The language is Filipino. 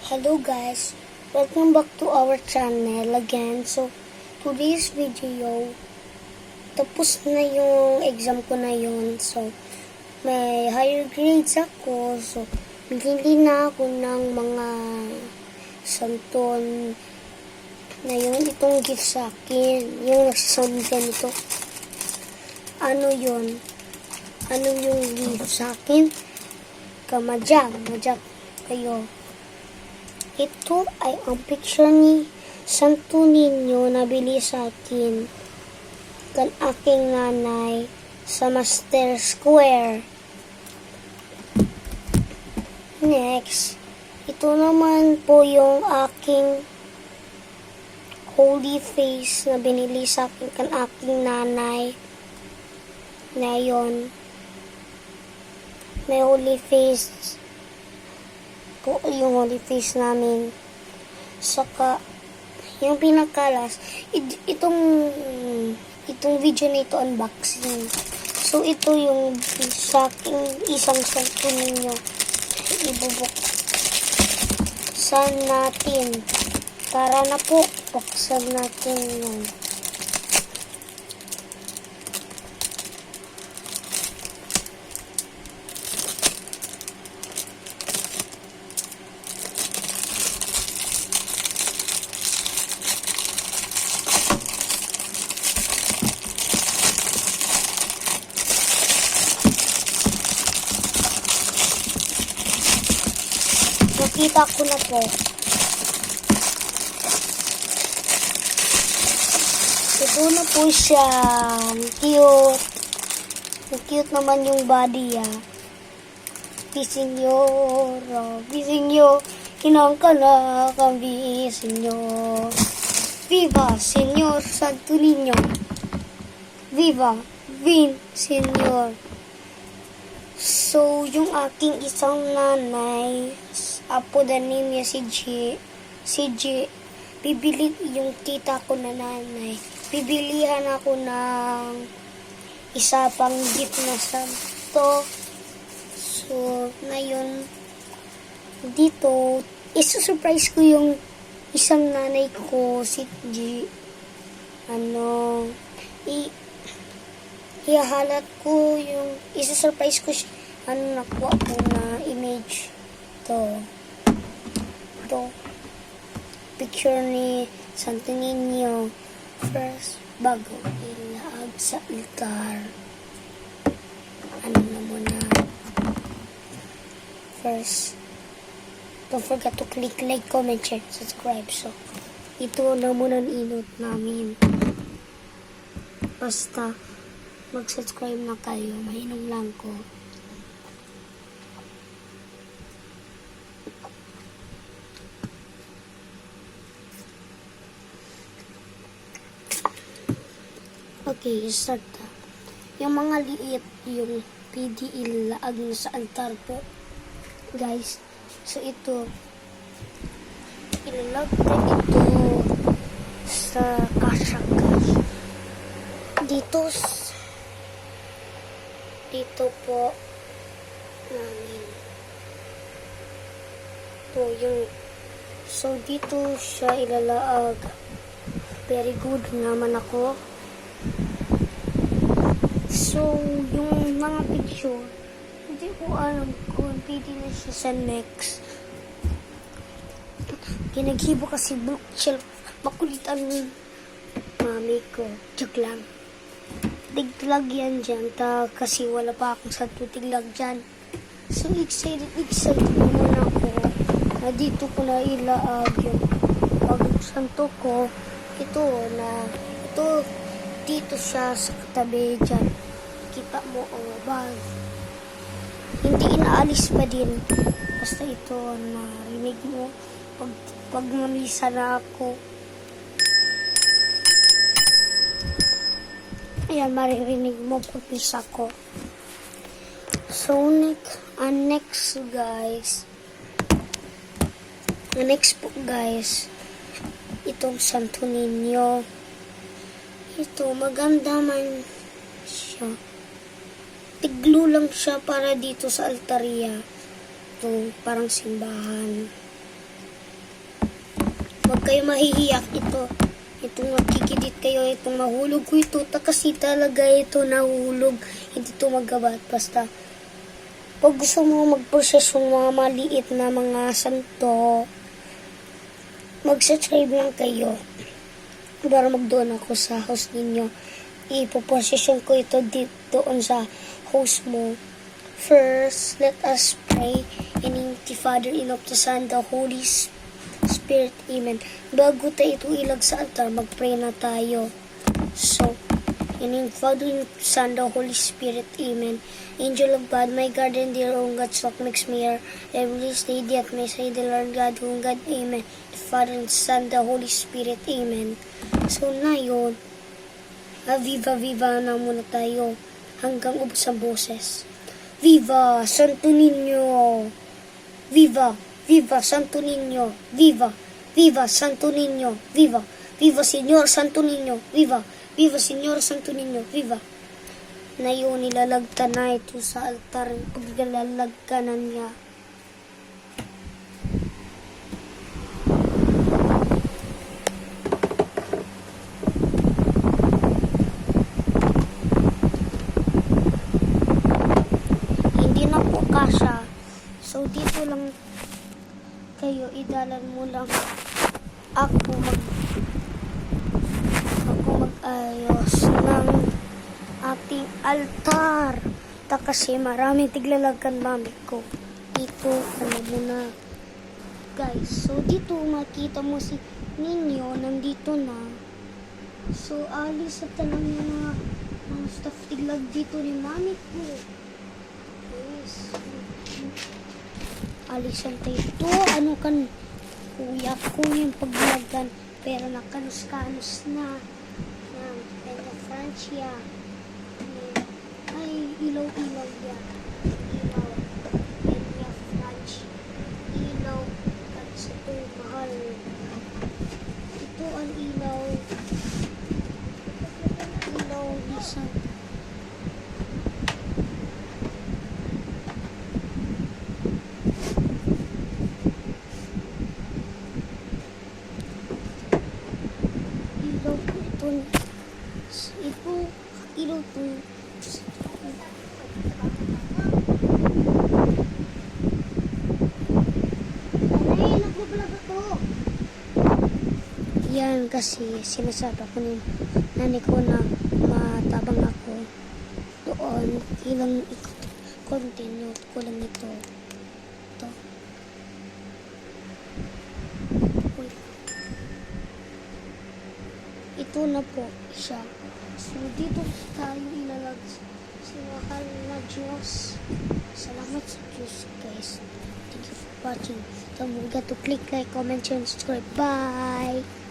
Hello guys, welcome back to our channel again. So, today's video, tapos na yung exam ko na yun. So, may higher grades ako. So, bigili na ako ng mga santon na yung itong gift sa akin. Yung nagsasabi ganito. Ano yun? Ano yung gift sa akin? Majak kayo. Ito ay ang picture ni Santo Niño na bili sa akin kan aking nanay sa Master Square. Next, ito naman po yung aking holy face na binili sa akin kan aking nanay. Na yun. May holy face po yung holy face namin. Saka yung pinakalas itong video na ito unboxing. So ito yung sa aking isang Santo Niño. Ibubuksan natin. Tara na po, buksan natin yun. Nakita ko na po. Ito na po siya. Cute. Cute naman yung body Pisinyo. Pisinyo. Kinang ka na kami, senyor. Viva, Senyor Santo Niño. Viva, Vin, Senyor. So, yung aking isang nanay, apo the name niya si G, bibili yung tita ko na nanay. Bibilihan ako ng isa pang gift na santo. So, ngayon, dito, isusurprise ko yung isang nanay ko, si G. Ihahalat ko yung, isusurprise ko siya. Nakuha ko na image. Ito. Picture ni Santo Niño. First, bago ilaag sa altar. Na muna. First, don't forget to click like, comment, share, subscribe. So, ito na muna ang inot namin. Basta, mag-subscribe na kayo. Mahinom lang ko. Okay, start na. Yung mga liit, yung pwede ilaag na sa altar po. Guys, so ito, ilalag na ito sa kasya-kasya. Dito po namin. Ito yung, so dito siya ilalaag. Very good naman ako. So, yung mga picture, hindi ko alam kung pwede na siya sa next. Kinaghibo kasi bookshelf. Makulitan ng mami ko. Joke lang. Tiglag yan dyan. Kasi wala pa akong santo tiglag dyan. So, excited naman ako na dito ko na ilaag yung pag-santo ko. Ito, dito siya sa katabi dyan. Kita mo, bag. Hindi inaalis pa din. Basta ito, narinig mo. Pag mamisa na ako. Ayan, maririnig mo pagpisa ko. So, next po guys, itong Santo Niño. Ito, maganda man siya. Tiglo lang siya para dito sa altarya. Ito, parang simbahan. Huwag kayo mahihiyak ito. Itong magkikidit kayo, itong mahulog ko ito. Kasi talaga ito nahulog. Hindi ito magabat. Basta, pag gusto mo mag-process yung mga maliit na mga santo, mag-subscribe lang kayo. Para mag-doon ako sa house ninyo. Ipoposisyon ko ito doon sa host mo. First, let us pray. In the name of the Father, and of the Son, the Holy Spirit. Amen. Bago tayo ito ilag sa altar, mag-pray na tayo. So, in the name of the Father, and of the Son, the Holy Spirit. Amen. Angel of God, my guardian, dear own God, so makes me here. Every day, death may say the Lord God, whom God. Amen. The Father, and the Son, the Holy Spirit. Amen. So, na yun. Viva na muna tayo hanggang ubos ang boses. Viva Santo Niño! Viva Santo Niño! Viva Santo Niño! Viva Señor Santo Niño! Viva Señor Santo Niño! Viva! Na yun, nilalagta na ito sa altar. Paglalagkanan niya. Kasha. So, dito lang kayo, idalan mo lang ako mag-ayos ng ating altar. Kasi maraming tiglalagan mami ko. Dito, ano muna. Guys, so dito makita mo si Ninyo, nandito na. So, alis at lang yung mga stuff tiglag dito ni mami ko. Alisan tayo ito. Ano kan kuya ko yung paglagan pero nakanus-kanus na ng Penta Francia. Ay, ilaw-ilaw yan. Ilaw. Penta Francia. Ilaw. At sa ito, mahal. Ito ang ilaw. Ilaw isang ilaw to. Ay, nagbablog ako. Yan kasi sinasabi ko ng nanay ko na matabang ako. Doon, ilang continue ko lang ito. Ito. Ito na po siya. So, dito tayo ilalag sa mahal na Diyos. Salamat sa Diyos, guys. Thank you for watching. Don't forget to click like, comment, share, and subscribe. Bye!